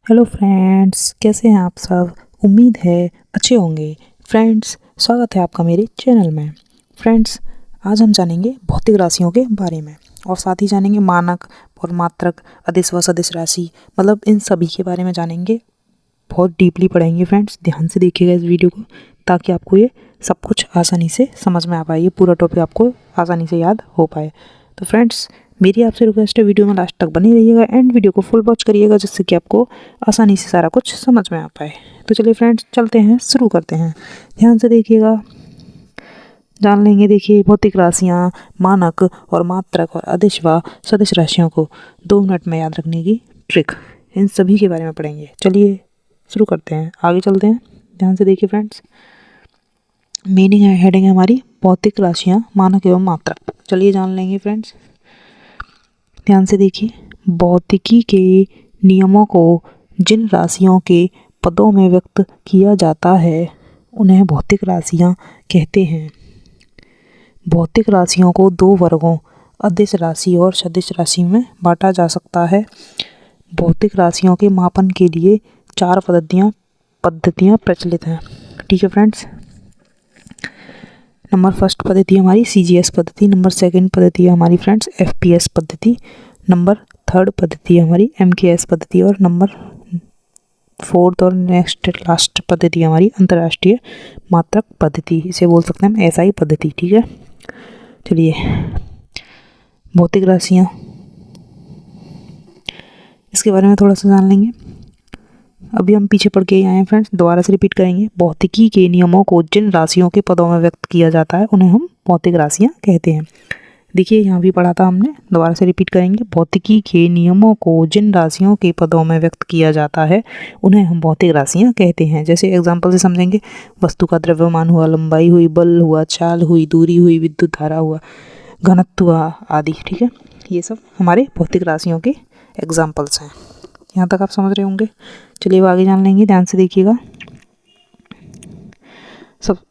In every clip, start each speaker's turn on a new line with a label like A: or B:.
A: Hello friends, कैसे हैं आप सब। उम्मीद है अच्छे होंगे। फ्रेंड्स, स्वागत है आपका मेरे चैनल में। फ्रेंड्स, आज हम जानेंगे भौतिक राशियों के बारे में और साथ ही जानेंगे मानक और मात्रक, अदिश व सदिश राशि, मतलब इन सभी के बारे में जानेंगे। बहुत डीपली पढ़ेंगे फ्रेंड्स, ध्यान से देखिएगा इस वीडियो को ताकि आपको ये सब कुछ आसानी से समझ में आ पाए, ये पूरा टॉपिक आपको आसानी से याद हो पाए। तो फ्रेंड्स, मेरी आपसे रिक्वेस्ट है वीडियो में लास्ट तक बनी रहिएगा एंड वीडियो को फुल वॉच करिएगा जिससे कि आपको आसानी से सारा कुछ समझ में आ पाए। तो चलिए फ्रेंड्स, चलते हैं, शुरू करते हैं। ध्यान से देखिएगा, जान लेंगे। देखिए, भौतिक राशियाँ, मानक और मात्रक और अदिश व सदिश राशियों को 2 मिनट में याद रखने की ट्रिक, इन सभी के बारे में पढ़ेंगे। चलिए शुरू करते हैं, आगे चलते हैं। ध्यान से देखिए फ्रेंड्स, मीनिंग है, हेडिंग है हमारी भौतिक राशियाँ, मानक एवं मात्रक। चलिए जान लेंगे फ्रेंड्स। ध्यान से देखिए, भौतिकी के नियमों को जिन राशियों के पदों में व्यक्त किया जाता है उन्हें भौतिक राशियाँ कहते हैं। भौतिक राशियों को 2 वर्गों अदिश राशि और सदिश राशि में बांटा जा सकता है। भौतिक राशियों के मापन के लिए 4 पद्धतियाँ प्रचलित हैं। ठीक है फ्रेंड्स, नंबर फर्स्ट पद्धति हमारी CGS पद्धति, नंबर सेकंड पद्धति है हमारी फ्रेंड्स FPS पद्धति, नंबर थर्ड पद्धति है हमारी MKS पद्धति और नंबर फोर्थ और नेक्स्ट लास्ट पद्धति हमारी अंतर्राष्ट्रीय मात्रक पद्धति, इसे बोल सकते हैं हम SI पद्धति। ठीक है, चलिए भौतिक राशियाँ, इसके बारे में थोड़ा सा जान लेंगे। अभी हम पीछे पढ़ के ही आए हैं फ्रेंड्स, दोबारा से रिपीट करेंगे। भौतिकी के नियमों को जिन राशियों के पदों में व्यक्त किया जाता है उन्हें हम भौतिक राशियाँ कहते हैं। देखिए, यहाँ भी पढ़ा था हमने, दोबारा से रिपीट करेंगे। भौतिकी के नियमों को जिन राशियों के पदों में व्यक्त किया जाता है उन्हें हम भौतिक राशियाँ कहते हैं। जैसे एग्जाम्पल से समझेंगे, वस्तु का द्रव्यमान हुआ, लंबाई हुई, बल हुआ, चाल हुई, दूरी हुई, विद्युत धारा हुआ, घनत्व हुआ आदि। ठीक है, ये सब हमारे भौतिक राशियों के एग्जाम्पल्स हैं। यहाँ तक आप समझ रहे होंगे। चलिए अब आगे जान लेंगे, ध्यान से देखिएगा।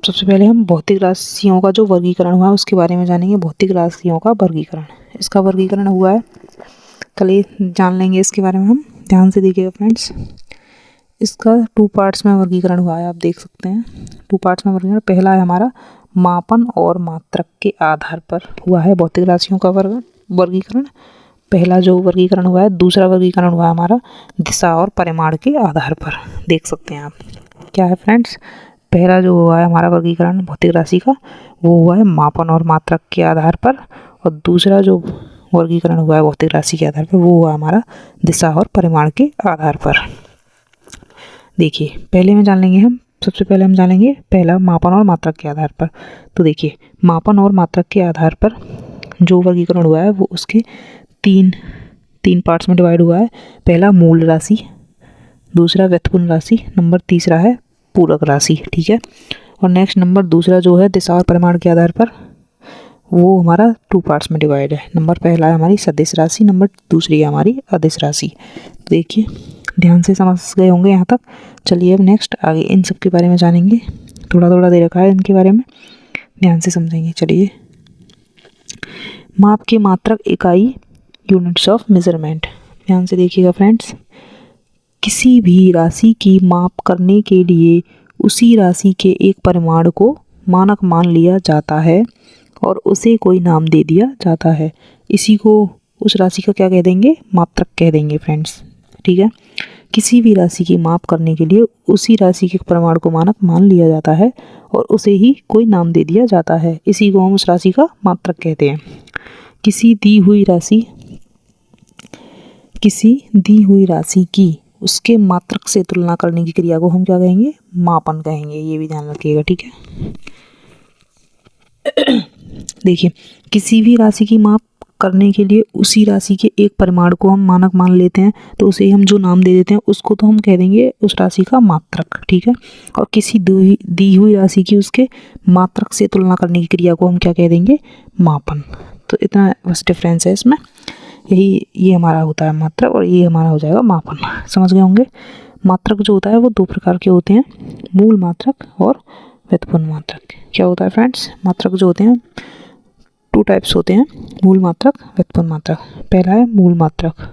A: सबसे पहले हम भौतिक राशियों का जो वर्गीकरण हुआ है उसके बारे में जानेंगे। भौतिक राशियों का वर्गीकरण, इसका वर्गीकरण हुआ है, चलिए जान लेंगे इसके बारे में हम। ध्यान से देखिएगा फ्रेंड्स, इसका 2 पार्ट्स में वर्गीकरण हुआ है, आप देख सकते हैं 2 पार्ट्स में वर्गीकरण। पहला है हमारा मापन और मात्रक के आधार पर हुआ है भौतिक राशियों का वर्गीकरण, पहला जो वर्गीकरण हुआ है। दूसरा वर्गीकरण हुआ है हमारा दिशा और परिमाण के आधार पर, देख सकते हैं आप। क्या है फ्रेंड्स, पहला जो हुआ है हमारा वर्गीकरण भौतिक राशि का, वो हुआ है मापन और मात्रक के आधार पर, और दूसरा जो वर्गीकरण हुआ है भौतिक राशि के आधार पर वो हुआ हमारा दिशा और परिमाण के आधार पर। देखिए, पहले में जान लेंगे हम, सबसे पहले हम जानेंगे पहला मापन और मात्रक के आधार पर। तो देखिए, मापन और मात्रक के आधार पर जो वर्गीकरण हुआ है वो उसके तीन पार्ट्स में डिवाइड हुआ है। पहला मूल राशि, दूसरा व्युत्पन्न राशि, नंबर तीसरा है पूरक राशि। ठीक है, और नेक्स्ट नंबर दूसरा जो है दिशा और परिमाण के आधार पर, वो हमारा 2 पार्ट्स में डिवाइड है। नंबर पहला है हमारी सदिश राशि, नंबर दूसरी है हमारी अदिश राशि। तो देखिए, ध्यान से समझ गए होंगे यहाँ तक। चलिए अब नेक्स्ट आगे इन सब के बारे में जानेंगे, थोड़ा थोड़ा दे रखा है इनके बारे में, ध्यान से समझेंगे। चलिए, माप की मात्रक इकाई, यूनिट्स ऑफ मेजरमेंट। ध्यान से देखिएगा फ्रेंड्स, किसी भी राशि की माप करने के लिए उसी राशि के एक परिमाण को मानक मान लिया जाता है और उसे कोई नाम दे दिया जाता है। इसी को, उस राशि का क्या कह देंगे, मात्रक कह देंगे फ्रेंड्स। ठीक है, किसी भी राशि की माप करने के लिए उसी राशि के परिमाण को मानक मान लिया जाता है और उसे ही कोई नाम दे दिया जाता है, इसी को हम उस राशि का मात्रक कहते हैं। किसी दी हुई राशि की उसके मात्रक से तुलना करने की क्रिया को हम क्या कहेंगे, मापन कहेंगे। ये भी ध्यान रखिएगा। ठीक है, देखिए, किसी भी राशि की माप करने के लिए उसी राशि के एक परिमाण को हम मानक मान लेते हैं, तो उसे हम जो नाम दे देते हैं उसको तो हम कह देंगे उस राशि का मात्रक। ठीक है, और किसी दी हुई राशि की उसके मात्रक से तुलना करने की क्रिया को हम क्या कह देंगे, मापन। तो इतना बस डिफरेंस है इसमें, यही ये हमारा होता है मात्रक और ये हमारा हो जाएगा मापन। समझ गए होंगे। मात्रक जो होता है वो 2 प्रकार के होते हैं, मूल मात्रक और व्युत्पन्न मात्रक। क्या होता है फ्रेंड्स, मात्रक जो होते हैं 2 टाइप्स होते हैं, मूल मात्रक, व्युत्पन्न मात्रक। पहला है मूल मात्रक।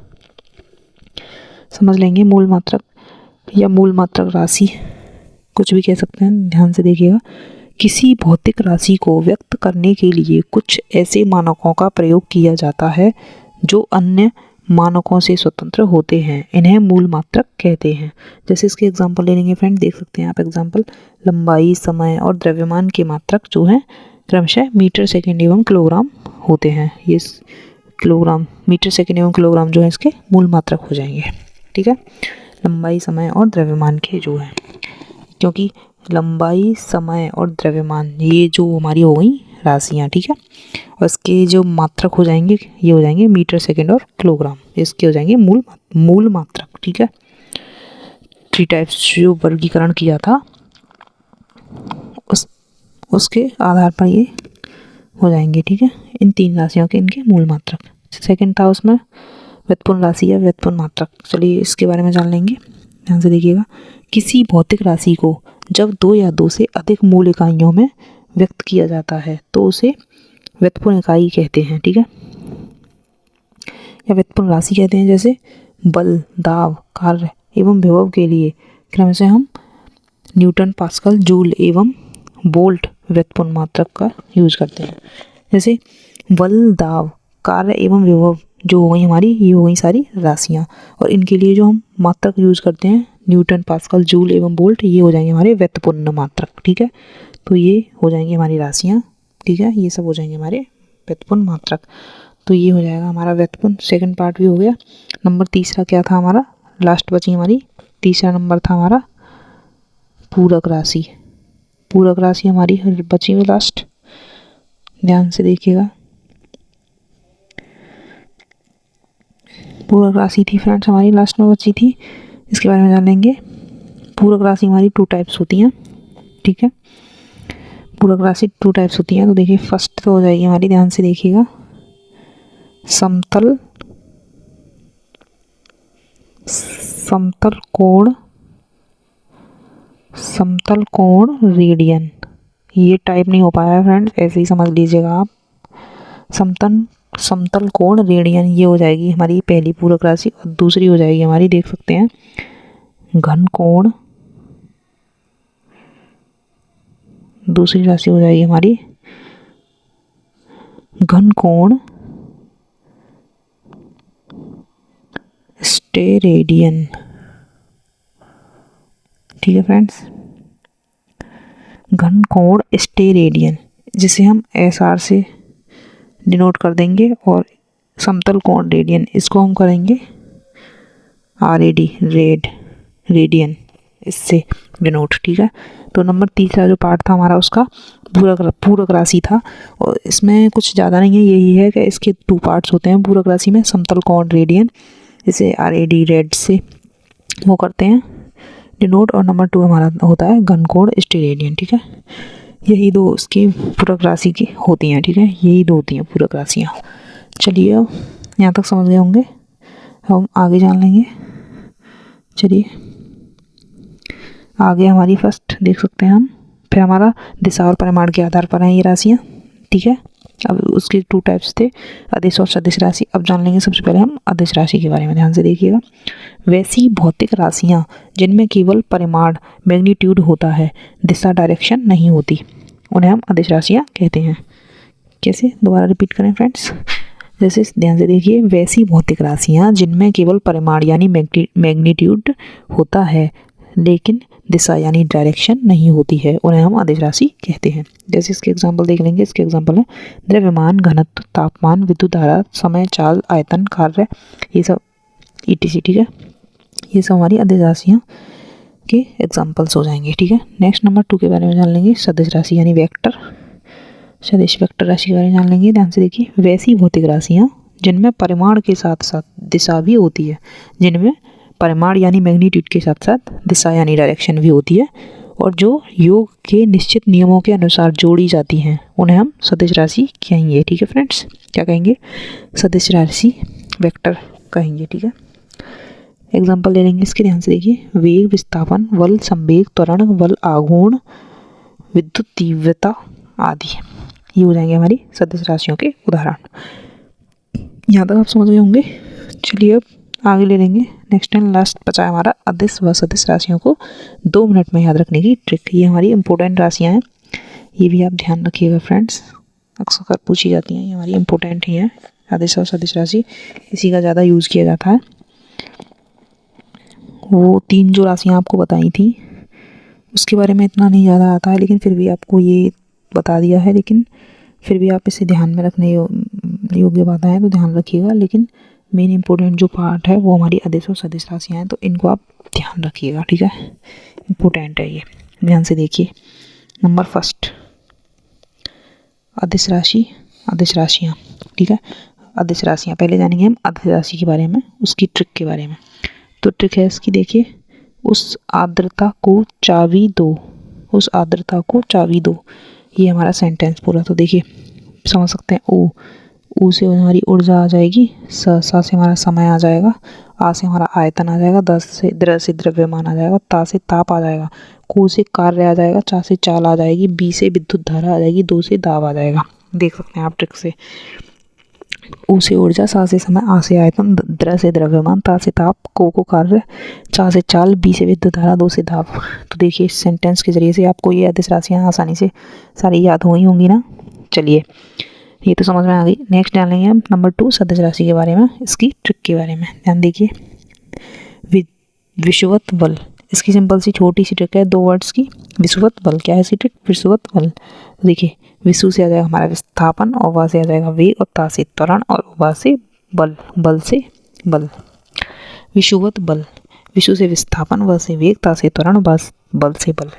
A: समझ लेंगे मूल मात्रक या मूल मात्रक राशि, कुछ भी कह सकते हैं, ध्यान से देखिएगा। किसी भौतिक राशि को व्यक्त करने के लिए कुछ ऐसे मानकों का प्रयोग किया जाता है जो अन्य मानकों से स्वतंत्र होते हैं, इन्हें मूल मात्रक कहते हैं। जैसे इसके एग्जांपल ले लेंगे फ्रेंड, देख सकते हैं आप एग्जांपल, लंबाई, समय और द्रव्यमान के मात्रक जो हैं क्रमशः मीटर, सेकंड एवं किलोग्राम होते हैं। ये किलोग्राम, मीटर, सेकंड एवं किलोग्राम जो है इसके मूल मात्रक हो जाएंगे। ठीक है, लंबाई, समय और द्रव्यमान के जो है, क्योंकि लंबाई, समय और द्रव्यमान ये जो हमारी हो गई राशियाँ, ठीक है, और इसके जो मात्रक हो जाएंगे ये हो जाएंगे मीटर, सेकंड और किलोग्राम, इसके हो जाएंगे मूल मात्रक। ठीक है, 3 टाइप्स जो वर्गीकरण किया था उसके आधार पर ये हो जाएंगे। ठीक है, इन 3 राशियों के इनके मूल मात्रक। सेकंड था उसमें व्युत्पन्न राशि या व्युत्पन्न मात्रक। चलिए इसके बारे में जान लेंगे, ध्यान से देखिएगा। किसी भौतिक राशि को जब 2 या 2 से अधिक मूल इकाइयों में व्यक्त किया जाता है तो उसे व्युत्पन्न इकाई कहते हैं। ठीक है, या व्युत्पन्न राशि कहते हैं। जैसे बल, दाब, कार्य एवं विभव के लिए क्रमशः हम न्यूटन, पास्कल, जूल एवं वोल्ट व्युत्पन्न मात्रक का यूज करते हैं। जैसे बल, दाब, कार्य एवं विभव जो हो गई हमारी, ये हो गई सारी राशियाँ, और इनके लिए जो हम मात्रक यूज करते हैं न्यूटन, पास्कल, जूल एवं वोल्ट, ये हो जाएंगे हमारे व्युत्पन्न मात्रक। ठीक है, तो ये हो जाएंगी हमारी राशियाँ। ठीक है, ये सब हो जाएंगे हमारे व्युत्पन्न मात्रक। तो ये हो जाएगा हमारा व्युत्पन्न, सेकंड पार्ट भी हो गया। नंबर तीसरा क्या था हमारा, लास्ट बची हमारी, तीसरा नंबर था हमारा पूरक राशि। पूरक राशि हमारी बची हुई लास्ट, ध्यान से देखिएगा। पूरक राशि थी फ्रेंड्स हमारी लास्ट में बची थी, इसके बारे में जान लेंगे। पूरक राशि हमारी 2 टाइप्स होती हैं। ठीक है, पूरक राशि 2 टाइप्स होती हैं। तो देखिए फर्स्ट तो हो जाएगी हमारी, ध्यान से देखिएगा, समतल कोण रेडियन। ये टाइप नहीं हो पाया फ्रेंड्स, ऐसे ही समझ लीजिएगा आप। समतल कोण रेडियन, ये हो जाएगी हमारी पहली पूरक राशि, और दूसरी हो जाएगी हमारी, देख सकते हैं, घन कोण। दूसरी राशि हो जाएगी हमारी घन कोण स्टेरेडियन। ठीक है फ्रेंड्स, घन कोण स्टेरेडियन, जिसे हम SR से डिनोट कर देंगे, और समतल कोण रेडियन इसको हम करेंगे RAD, रेडियन, इससे डिनोट। ठीक है, तो नंबर तीसरा जो पार्ट था हमारा उसका पूरक राशि था, और इसमें कुछ ज़्यादा नहीं है, यही है कि इसके 2 पार्ट्स होते हैं पूरक राशि में। समतल कोण रेडियन, इसे RAD रेड से वो करते हैं डिनोट, और नंबर 2 हमारा होता है घन कोण स्टेरेडियन। ठीक है, यही 2 इसकी पूरक राशि की होती हैं। ठीक है, यही 2 होती हैं पूरक राशियाँ। चलिए अब यहाँ तक समझ गए होंगे, हम आगे जान लेंगे। चलिए आगे हमारी फर्स्ट देख सकते हैं हम, फिर हमारा दिशा और परिमाण के आधार पर हैं ये राशियाँ। ठीक है, अब उसके 2 टाइप्स थे, अदिश और सदिश राशि। अब जान लेंगे सबसे पहले हम अदिश राशि के बारे में, ध्यान से देखिएगा। वैसी भौतिक राशियाँ जिनमें केवल परिमाण, मैग्नीट्यूड होता है, दिशा, डायरेक्शन नहीं होती, उन्हें हम अदिश राशियाँ कहते हैं। कैसे, दोबारा रिपीट करें फ्रेंड्स, जैसे ध्यान से देखिए, वैसी भौतिक राशियाँ जिनमें केवल परिमाण यानी मैग्नीट्यूड होता है लेकिन दिशा यानी डायरेक्शन नहीं होती है, उन्हें हम अदिश राशि कहते हैं। जैसे इसके एग्जांपल देख लेंगे, इसके एग्जांपल है द्रव्यमान, घनत्व, तापमान, विद्युत धारा, समय, चाल, आयतन, कार्य, ये सब ETC। ठीक है, ये सब हमारी अदिश राशियाँ के एग्जांपल्स हो जाएंगे। ठीक है, नेक्स्ट नंबर 2 के बारे में जान लेंगे, सदिश राशि यानी वेक्टर। सदिश वेक्टर राशि के बारे में जान लेंगे, ध्यान से देखिए। वैसी भौतिक राशियाँ जिनमें परिमाण के साथ साथ दिशा भी होती है, जिनमें परिमाण यानी मैग्नीट्यूड के साथ साथ दिशा यानी डायरेक्शन भी होती है, और जो योग के निश्चित नियमों के अनुसार जोड़ी जाती हैं, उन्हें हम सदिश राशि कहेंगे। ठीक है फ्रेंड्स, क्या कहेंगे, सदिश राशि वेक्टर कहेंगे। ठीक है, एग्जांपल ले लेंगे इसके, ध्यान से देखिए। वेग, विस्थापन, बल, संवेग, त्वरण, बल, आघूर्ण, विद्युत तीव्रता आदि, ये हो जाएंगे हमारी सदिश राशियों के उदाहरण। यहाँ तक आप समझ गए होंगे। चलिए अब आगे ले लेंगे। नेक्स्ट एंड लास्ट बचा है हमारा अदिश व सदिश राशियों को 2 मिनट में याद रखने की ट्रिक। ये हमारी इंपॉर्टेंट राशियाँ हैं, ये भी आप ध्यान रखिएगा फ्रेंड्स, अक्सर पूछी जाती हैं, ये हमारी इंपॉर्टेंट ही है। अदिश और सदिश राशि इसी का ज़्यादा यूज़ किया जाता है। वो 3 जो राशियाँ आपको बताई थी उसके बारे में इतना नहीं ज़्यादा आता है, लेकिन फिर भी आपको ये बता दिया है, लेकिन फिर भी आप इसे ध्यान में रखने योग्य बातें हैं तो ध्यान रखिएगा। लेकिन मेन इंपॉर्टेंट जो पार्ट है वो हमारी अदिश और सदिश राशियाँ हैं, तो इनको आप ध्यान रखिएगा, ठीक है। इम्पोर्टेंट है ये, ध्यान से देखिए। नंबर फर्स्ट, अदिश राशि, अदिश राशियाँ, ठीक है। अदिश राशियाँ पहले जानेंगे हम अदिश राशि के बारे में, उसकी ट्रिक के बारे में। तो ट्रिक है इसकी, देखिए, उस आर्द्रता को चाबी दो, उस आर्द्रता को चाबी दो, ये हमारा सेंटेंस पूरा। तो देखिए समझ सकते हैं, ऊ से हमारी ऊर्जा आ जाएगी, सा से हमारा समय आ जाएगा, आ से हमारा आयतन आ जाएगा, द्र से द्रव्यमान आ जाएगा, ता से ताप आ जाएगा, को से कार्य आ जाएगा, चा से चाल आ जाएगी, बी से विद्युत धारा आ जाएगी, दो से दाब आ जाएगा। देख सकते हैं आप ट्रिक से। ऊ से ऊर्जा, सा से समय, आ से आयतन, द्र से द्रव्यमान, ता से ताप, को कार्य, चा से चाल, बी से विद्युत धारा, दो से दाब। तो देखिए इस सेंटेंस के जरिए से आपको ये अदिश राशियाँ आसानी से सारी याद हुई होंगी ना। चलिए ये तो समझ में आ गई। नेक्स्ट जान लेंगे हम नंबर 2 सदिश राशि के बारे में, इसकी ट्रिक के बारे में। ध्यान देखिए, विषुवत बल, इसकी सिंपल सी छोटी सी ट्रिक है, 2 वर्ड्स की। विषुवत बल, क्या है इसकी ट्रिक? विषुवत बल। देखिए विषु से आ जाएगा हमारा विस्थापन, और वा से आ जाएगा वेग, और ता से त्वरण, और वा से बल, बल से बल। विषुवत बल, विषु से विस्थापन, व से वेग, ता से त्वरण, बल से बल।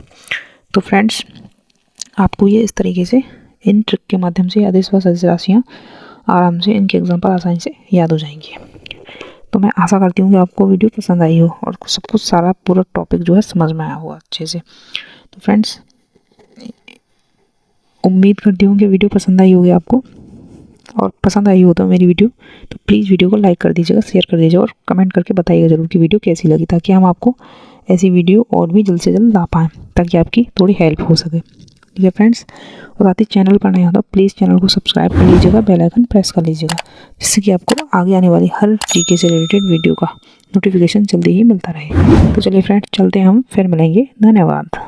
A: तो फ्रेंड्स आपको ये इस तरीके से इन ट्रिक के माध्यम से अदिश व सदिश राशियाँ आराम से, इनके एग्जाम्पल आसानी से याद हो जाएंगी। तो मैं आशा करती हूँ कि आपको वीडियो पसंद आई हो और सब कुछ सारा पूरा टॉपिक जो है समझ में आया होगा अच्छे से। तो फ्रेंड्स उम्मीद करती हूँ कि वीडियो पसंद आई होगी आपको, और पसंद आई हो तो मेरी वीडियो, तो प्लीज़ वीडियो को लाइक कर दीजिएगा, शेयर कर दीजिएगा, और कमेंट करके बताइएगा ज़रूर कि वीडियो कैसी लगी, ताकि हम आपको ऐसी वीडियो और भी जल्द से जल्द ला पाएँ, ताकि आपकी थोड़ी हेल्प हो सके, ठीक है फ्रेंड्स। और साथ ही चैनल पर नए हो तो प्लीज़ चैनल को सब्सक्राइब कर लीजिएगा, बेल आइकन प्रेस कर लीजिएगा, जिससे कि आपको आगे आने वाली हर जीके से रिलेटेड वीडियो का नोटिफिकेशन जल्दी ही मिलता रहे। तो चलिए फ्रेंड्स चलते हैं, हम फिर मिलेंगे। धन्यवाद।